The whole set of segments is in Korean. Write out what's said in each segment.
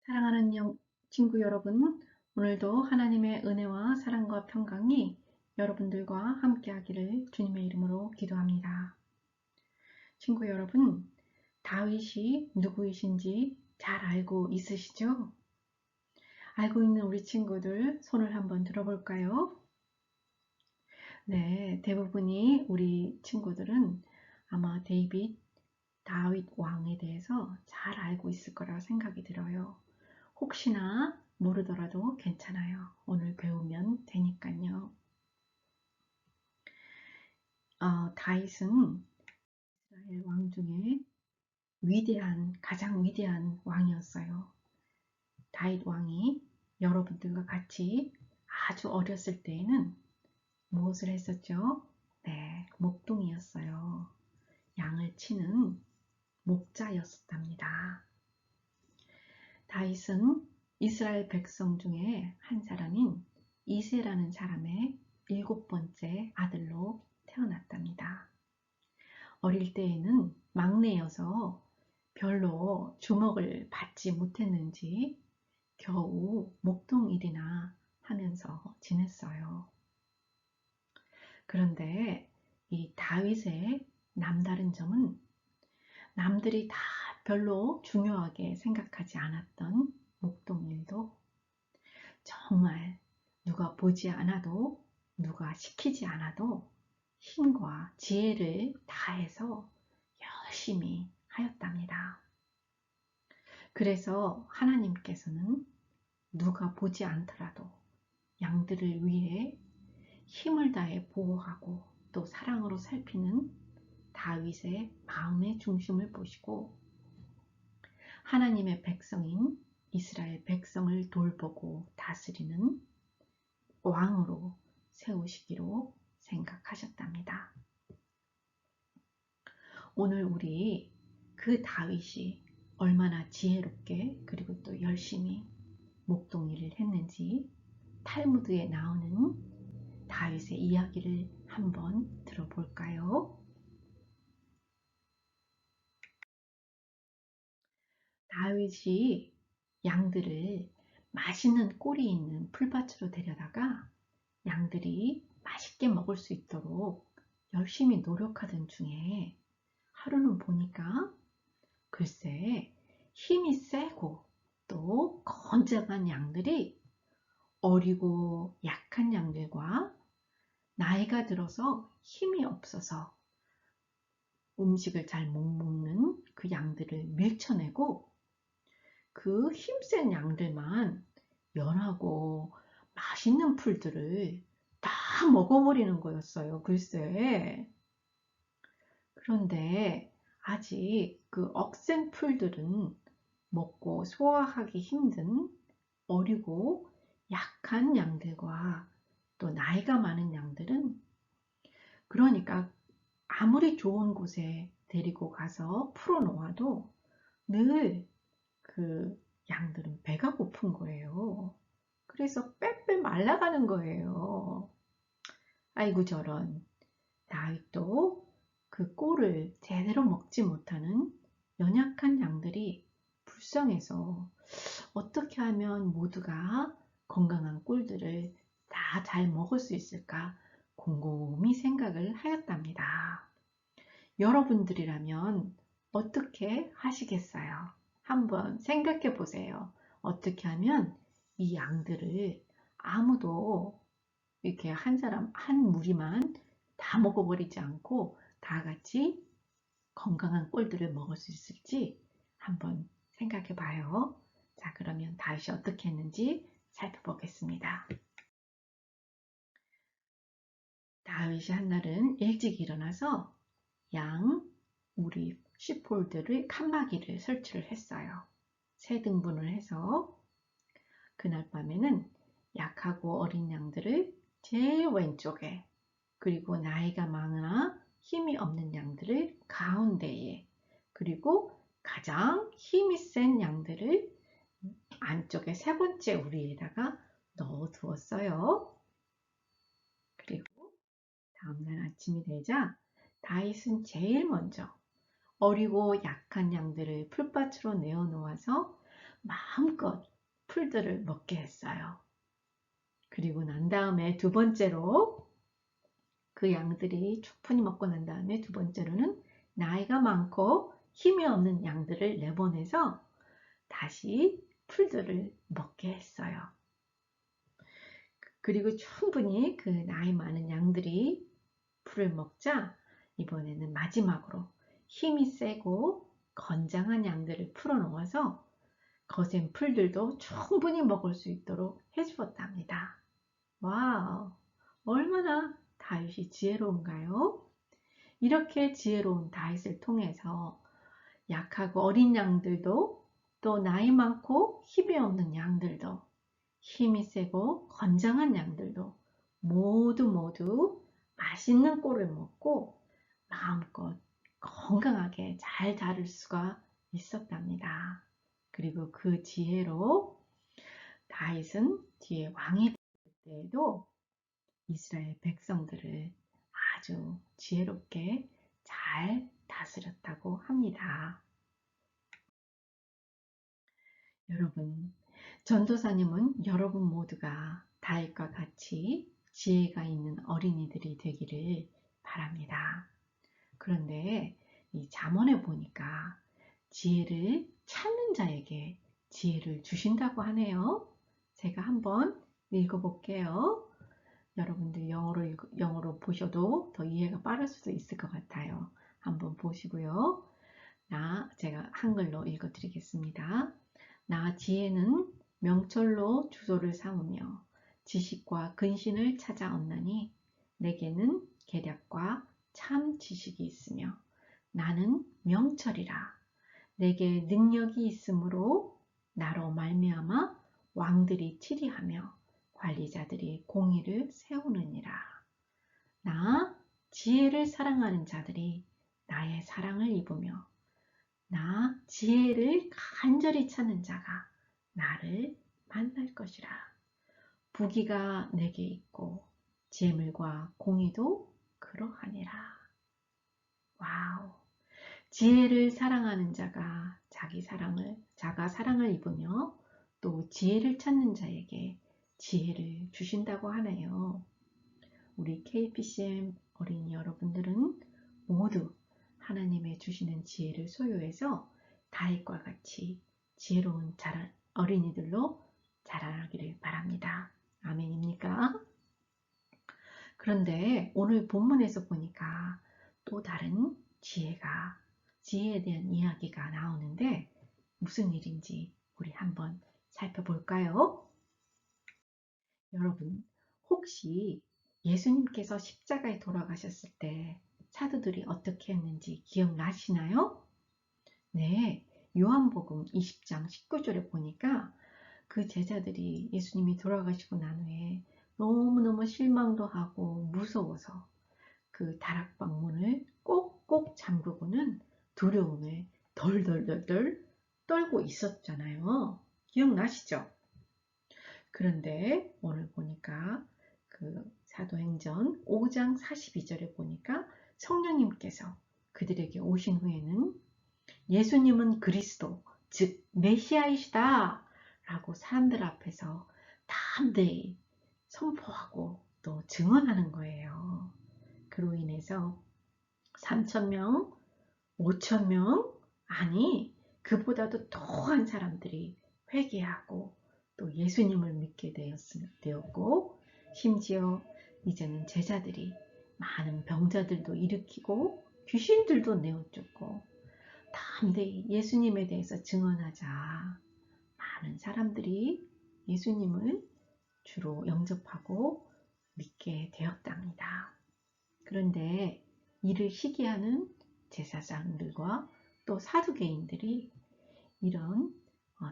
사랑하는 친구 여러분, 오늘도 하나님의 은혜와 사랑과 평강이 여러분들과 함께 하기를 주님의 이름으로 기도합니다. 친구 여러분, 다윗이 누구이신지 잘 알고 있으시죠? 알고 있는 우리 친구들 손을 한번 들어볼까요? 네, 대부분이 우리 친구들은 아마 다윗 왕에 대해서 잘 알고 있을 거라고 생각이 들어요. 혹시나 모르더라도 괜찮아요. 오늘 배우면 되니까요. 다윗은 이스라엘 왕 중에 가장 위대한 왕이었어요. 다윗 왕이 여러분들과 같이 아주 어렸을 때에는 무엇을 했었죠? 네, 목동이었어요. 양을 치는 목자였답니다. 다윗은 이스라엘 백성 중에 한 사람인 이새라는 사람의 7번째 아들로 태어났답니다. 어릴 때에는 막내여서 별로 주목을 받지 못했는지 겨우 목동일이나 하면서 지냈어요. 그런데 이 다윗의 남다른 점은 남들이 다 별로 중요하게 생각하지 않았던 목동일도 정말 누가 보지 않아도 누가 시키지 않아도 힘과 지혜를 다해서 열심히 하였답니다. 그래서 하나님께서는 누가 보지 않더라도 양들을 위해 힘을 다해 보호하고 또 사랑으로 살피는 다윗의 마음의 중심을 보시고 하나님의 백성인 이스라엘 백성을 돌보고 다스리는 왕으로 세우시기로 생각하셨답니다. 오늘 우리 그 다윗이 얼마나 지혜롭게 그리고 또 열심히 목동일을 했는지 탈무드에 나오는 다윗의 이야기를 한번 들어볼까요? 다윗이 양들을 맛있는 꼴이 있는 풀밭으로 데려다가 양들이 맛있게 먹을 수 있도록 열심히 노력하던 중에 하루는 보니까 글쎄 힘이 세고 또 건장한 양들이 어리고 약한 양들과 나이가 들어서 힘이 없어서 음식을 잘 못 먹는 그 양들을 밀쳐내고 그 힘센 양들만 연하고 맛있는 풀들을 다 먹어버리는 거였어요. 글쎄. 그런데 아직 그 억센 풀들은 먹고 소화하기 힘든 어리고 약한 양들과 또 나이가 많은 양들은 그러니까 아무리 좋은 곳에 데리고 가서 풀어놓아도 늘 그 양들은 배가 고픈 거예요. 그래서 빼빼 말라가는 거예요. 아이고 저런. 다윗도 그 꼴을 제대로 먹지 못하는 연약한 양들이 불쌍해서 어떻게 하면 모두가 건강한 꿀들을 다 잘 먹을 수 있을까 곰곰이 생각을 하였답니다. 여러분들이라면 어떻게 하시겠어요? 한번 생각해 보세요. 어떻게 하면 이 양들을 아무도 이렇게 한 사람, 한 무리만 다 먹어버리지 않고 다 같이 건강한 꿀들을 먹을 수 있을지 한번 생각해 봐요. 자, 그러면 다윗이 어떻게 했는지 살펴보겠습니다. 다윗이 한날은 일찍 일어나서 우리 시폴드를 칸막이를 설치를 했어요. 세 등분을 해서 그날 밤에는 약하고 어린 양들을 제일 왼쪽에 그리고 나이가 많아 힘이 없는 양들을 가운데에 그리고 가장 힘이 센 양들을 안쪽에 세 번째 우리에다가 넣어 두었어요. 그리고 다음날 아침이 되자 다윗은 제일 먼저 어리고 약한 양들을 풀밭으로 내어 놓아서 마음껏 풀들을 먹게 했어요. 그리고 난 다음에 두 번째로 그 양들이 충분히 먹고 난 다음에 두 번째로는 나이가 많고 힘이 없는 양들을 내보내서 다시 풀들을 먹게 했어요. 그리고 충분히 그 나이 많은 양들이 풀을 먹자 이번에는 마지막으로 힘이 세고 건장한 양들을 풀어놓아서 거센 풀들도 충분히 먹을 수 있도록 해주었답니다. 와우, 얼마나 다윗이 지혜로운가요? 이렇게 지혜로운 다윗을 통해서 약하고 어린 양들도 또 나이 많고 힘이 없는 양들도 힘이 세고 건장한 양들도 모두 맛있는 꼴을 먹고 마음껏 건강하게 잘 자랄 수가 있었답니다. 그리고 그 지혜로 다윗은 뒤에 왕이 될 때에도 이스라엘 백성들을 아주 지혜롭게 잘 다스렸다고 합니다. 여러분, 전도사님은 여러분 모두가 다윗과 같이 지혜가 있는 어린이들이 되기를 바랍니다. 그런데 이 잠언에 보니까 지혜를 찾는 자에게 지혜를 주신다고 하네요. 제가 한번 읽어볼게요. 여러분들 영어로 보셔도 더 이해가 빠를 수도 있을 것 같아요. 한번 보시고요. 제가 한글로 읽어드리겠습니다. 나 지혜는 명철로 주소를 삼으며 지식과 근신을 찾아 얻나니 내게는 계략과 참 지식이 있으며 나는 명철이라. 내게 능력이 있으므로 나로 말미암아 왕들이 치리하며 관리자들이 공의를 세우느니라. 나 지혜를 사랑하는 자들이 나의 사랑을 입으며 나 지혜를 간절히 찾는 자가 나를 만날 것이라. 부귀가 내게 있고 재물과 공의도 그러하니라. 와우. 지혜를 사랑하는 자가 자가 사랑을 입으며 또 지혜를 찾는 자에게 지혜를 주신다고 하네요. 우리 KPCM 어린이 여러분들은 모두 하나님의 주시는 지혜를 소유해서 다윗과 같이 지혜로운 어린이들로 자라나기를 바랍니다. 아멘입니까? 그런데 오늘 본문에서 보니까 또 다른 지혜에 대한 이야기가 나오는데 무슨 일인지 우리 한번 살펴볼까요? 여러분, 혹시 예수님께서 십자가에 돌아가셨을 때 사도들이 어떻게 했는지 기억나시나요? 네, 요한복음 20장 19절에 보니까 그 제자들이 예수님이 돌아가시고 난 후에 너무너무 실망도 하고 무서워서 그 다락방 문을 꼭꼭 잠그고는 두려움에 덜덜덜덜 떨고 있었잖아요. 기억나시죠? 그런데 오늘 보니까 그 사도행전 5장 42절에 보니까 성령님께서 그들에게 오신 후에는 예수님은 그리스도, 즉 메시아이시다 라고 사람들 앞에서 담대히 선포하고 또 증언하는 거예요. 그로 인해서 3,000명, 5,000명, 아니 그보다도 더한 사람들이 회개하고 또 예수님을 믿게 되었고 심지어 이제는 제자들이 많은 병자들도 일으키고 귀신들도 내어쫓고 담대히 예수님에 대해서 증언하자 많은 사람들이 예수님을 주로 영접하고 믿게 되었답니다. 그런데 이를 시기하는 제사장들과 또 사두개인들이 이런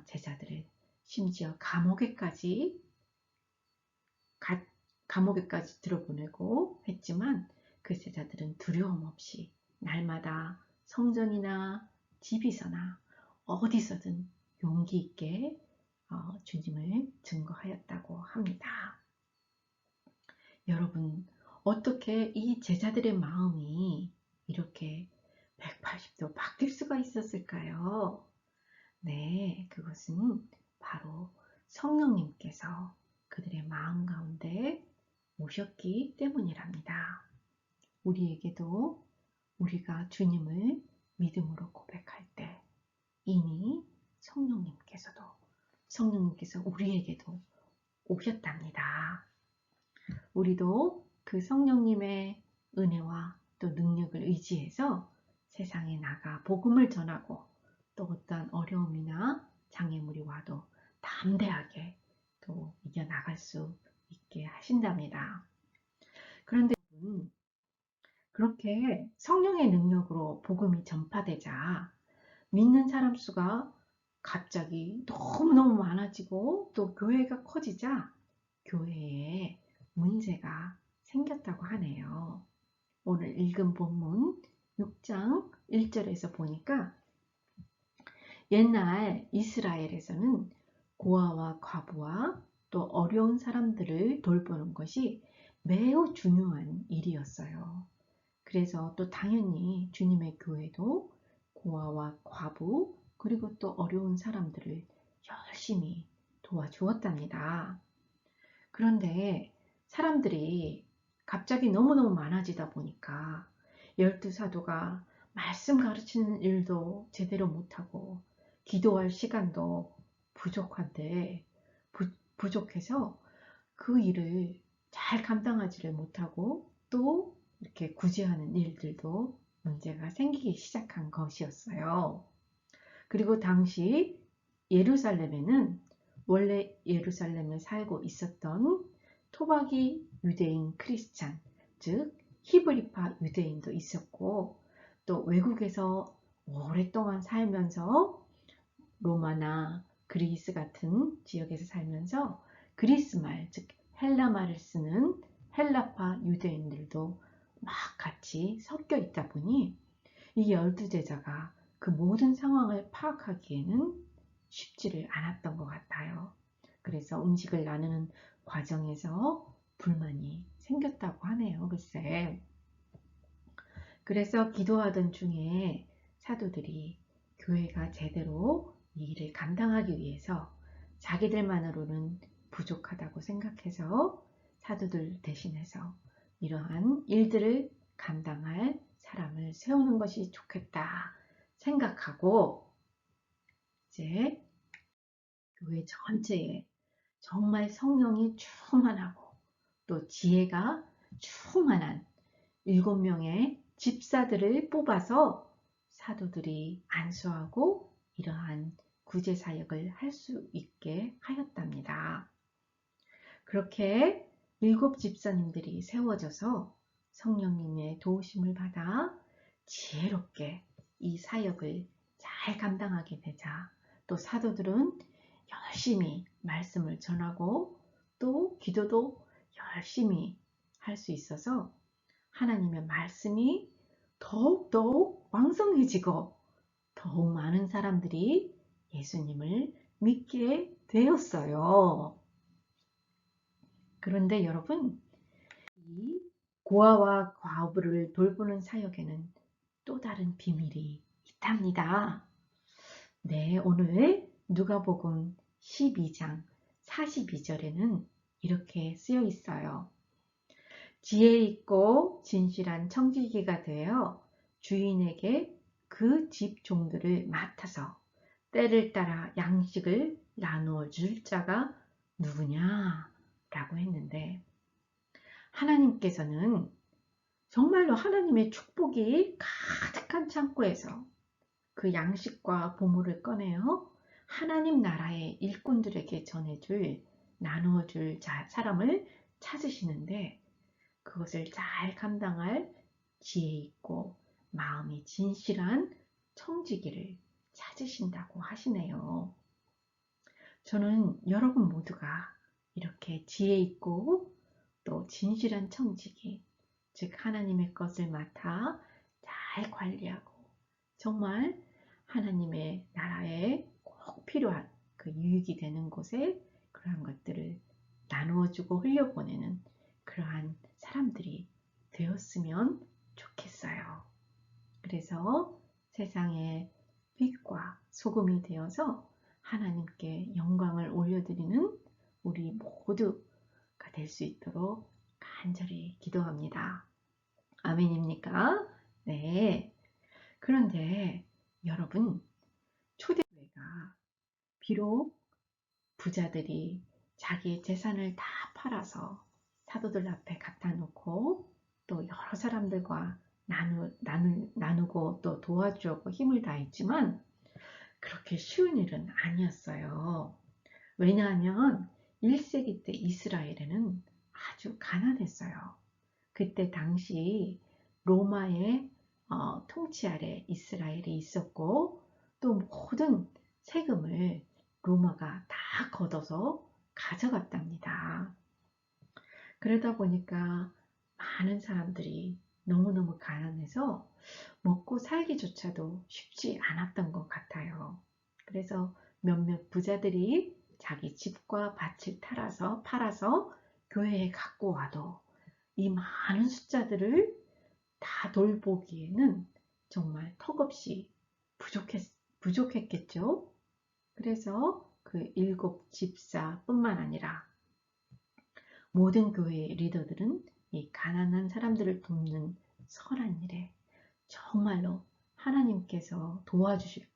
제자들을 심지어 감옥에까지 들어보내고 했지만 그 제자들은 두려움 없이 날마다 성전이나 집이서나 어디서든 용기 있게 주님을 증거하였다고 합니다. 여러분, 어떻게 이 제자들의 마음이 이렇게 180도 바뀔 수가 있었을까요? 네, 그것은 바로 성령님께서 그들의 마음 가운데 오셨기 때문이랍니다. 우리에게도 우리가 주님을 믿음으로 고백할 때 이미 성령님께서 우리에게도 오셨답니다. 우리도 그 성령님의 은혜와 또 능력을 의지해서 세상에 나가 복음을 전하고 또 어떠한 어려움이나 장애물이 와도 담대하게 또 이겨나갈 수 있게 하신답니다. 그런데 그렇게 성령의 능력으로 복음이 전파되자 믿는 사람 수가 갑자기 너무너무 많아지고 또 교회가 커지자 교회에 문제가 생겼다고 하네요. 오늘 읽은 본문 6장 1절에서 보니까 옛날 이스라엘에서는 고아와 과부와 또 어려운 사람들을 돌보는 것이 매우 중요한 일이었어요. 그래서 또 당연히 주님의 교회도 고아와 과부 그리고 또 어려운 사람들을 열심히 도와주었답니다. 그런데 사람들이 갑자기 너무너무 많아지다 보니까 12사도가 말씀 가르치는 일도 제대로 못하고 기도할 시간도 부족해서 그 일을 잘 감당하지를 못하고 또 이렇게 구제하는 일들도 문제가 생기기 시작한 것이었어요. 그리고 당시 예루살렘에는 원래 예루살렘에 살고 있었던 토박이 유대인 크리스찬, 즉 히브리파 유대인도 있었고 또 외국에서 오랫동안 살면서 로마나 그리스 같은 지역에서 살면서 그리스말, 즉 헬라말을 쓰는 헬라파 유대인들도 막 같이 섞여 있다 보니 이 12제자가 그 모든 상황을 파악하기에는 쉽지를 않았던 것 같아요. 그래서 음식을 나누는 과정에서 불만이 생겼다고 하네요. 글쎄. 그래서 기도하던 중에 사도들이 교회가 제대로 이 일을 감당하기 위해서 자기들만으로는 부족하다고 생각해서 사도들 대신해서 이러한 일들을 감당할 사람을 세우는 것이 좋겠다 생각하고 이제 교회 전체에 정말 성령이 충만하고 또 지혜가 충만한 7명의 집사들을 뽑아서 사도들이 안수하고 이러한 구제 사역을 할 수 있게 하였답니다. 그렇게 7 집사님들이 세워져서 성령님의 도우심을 받아 지혜롭게 이 사역을 잘 감당하게 되자 또 사도들은 열심히 말씀을 전하고 또 기도도 열심히 할 수 있어서 하나님의 말씀이 더욱더욱 왕성해지고 더욱 많은 사람들이 예수님을 믿게 되었어요. 그런데 여러분, 이 고아와 과부를 돌보는 사역에는 또 다른 비밀이 있답니다. 네, 오늘 누가복음 12장 42절에는 이렇게 쓰여 있어요. 지혜 있고 진실한 청지기가 되어 주인에게 그 집 종들을 맡아서 때를 따라 양식을 나누어 줄 자가 누구냐? 라고 했는데 하나님께서는 정말로 하나님의 축복이 가득한 창고에서 그 양식과 보물을 꺼내어 하나님 나라의 일꾼들에게 나누어 줄 사람을 찾으시는데 그것을 잘 감당할 지혜 있고 마음이 진실한 청지기를 찾으신다고 하시네요. 저는 여러분 모두가 이렇게 지혜 있고 또 진실한 청지기, 즉 하나님의 것을 맡아 잘 관리하고 정말 하나님의 나라에 꼭 필요한 그 유익이 되는 곳에 그러한 것들을 나누어주고 흘려보내는 그러한 사람들이 되었으면 좋겠어요. 그래서 세상에 빛과 소금이 되어서 하나님께 영광을 올려드리는 우리 모두가 될 수 있도록 간절히 기도합니다. 아멘입니까? 네. 그런데 여러분, 초대교회가 비록 부자들이 자기의 재산을 다 팔아서 사도들 앞에 갖다 놓고 또 여러 사람들과 나누고 또 도와주고 힘을 다했지만 그렇게 쉬운 일은 아니었어요. 왜냐하면 1세기 때 이스라엘에는 아주 가난했어요. 그때 당시 로마의 통치 아래 이스라엘이 있었고 또 모든 세금을 로마가 다 걷어서 가져갔답니다. 그러다 보니까 많은 사람들이 너무너무 가난해서 먹고 살기조차도 쉽지 않았던 것 같아요. 그래서 몇몇 부자들이 자기 집과 밭을 팔아서 교회에 갖고 와도 이 많은 숫자들을 다 돌보기에는 정말 턱없이 부족했겠죠. 그래서 그 7집사뿐만 아니라 모든 교회의 리더들은 이 가난한 사람들을 돕는 선한 일에 정말로 하나님께서 도와주실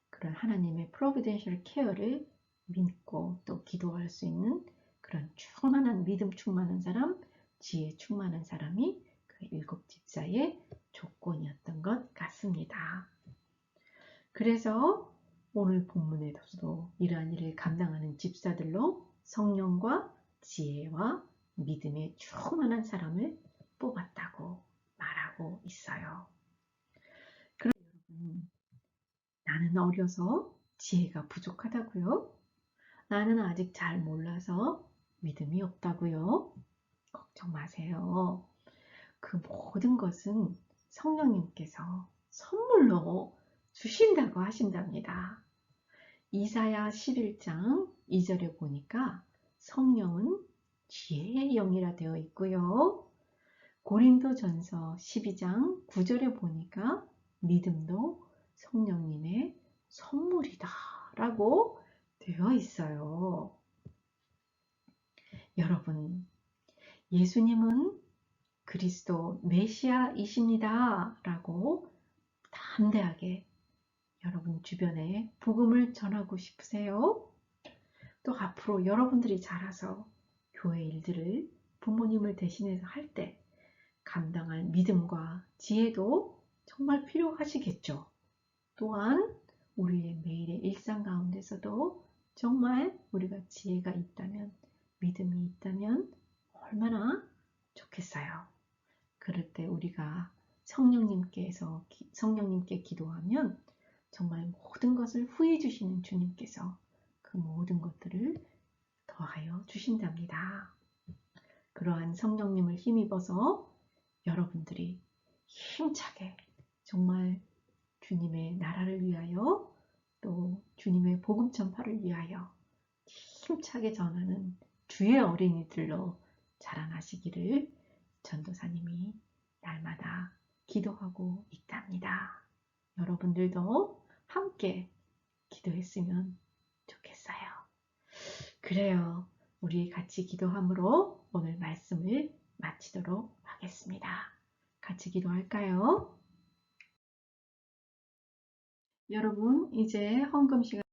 그런 하나님의 프로비덴셜 케어를 믿고 또 기도할 수 있는 그런 충만한 믿음 충만한 사람, 지혜 충만한 사람이 그 7집사의 조건이었던 것 같습니다. 그래서 오늘 본문에서도 이러한 일을 감당하는 집사들로 성령과 지혜와 믿음에 충만한 사람을 뽑았다고 말하고 있어요. 그럼 여러분, 나는 어려서 지혜가 부족하다고요? 나는 아직 잘 몰라서 믿음이 없다고요? 걱정 마세요. 그 모든 것은 성령님께서 선물로 주신다고 하신답니다. 이사야 11장 2절에 보니까 성령은 지혜의 영이라 되어 있고요. 고린도전서 12장 9절에 보니까 믿음도 성령님의 선물이다 라고 되어 있어요. 여러분, 예수님은 그리스도 메시아이십니다 라고 담대하게 여러분 주변에 복음을 전하고 싶으세요? 또 앞으로 여러분들이 자라서 교회 일들을 부모님을 대신해서 할 때 감당할 믿음과 지혜도 정말 필요하시겠죠. 또한 우리의 매일의 일상 가운데서도 정말 우리가 지혜가 있다면, 믿음이 있다면 얼마나 좋겠어요. 그럴 때 우리가 성령님께 기도하면 정말 모든 것을 후해 주시는 주님께서 그 모든 것들을 더하여 주신답니다. 그러한 성령님을 힘입어서 여러분들이 힘차게 정말 주님의 나라를 위하여 또 주님의 복음 전파를 위하여 힘차게 전하는 주의 어린이들로 자라나시기를 전도사님이 날마다 기도하고 있답니다. 여러분들도 함께 기도했으면 좋겠어요. 그래요. 우리 같이 기도함으로 오늘 말씀을 마치도록 하겠습니다. 같이 기도할까요? 여러분, 이제 헌금 시간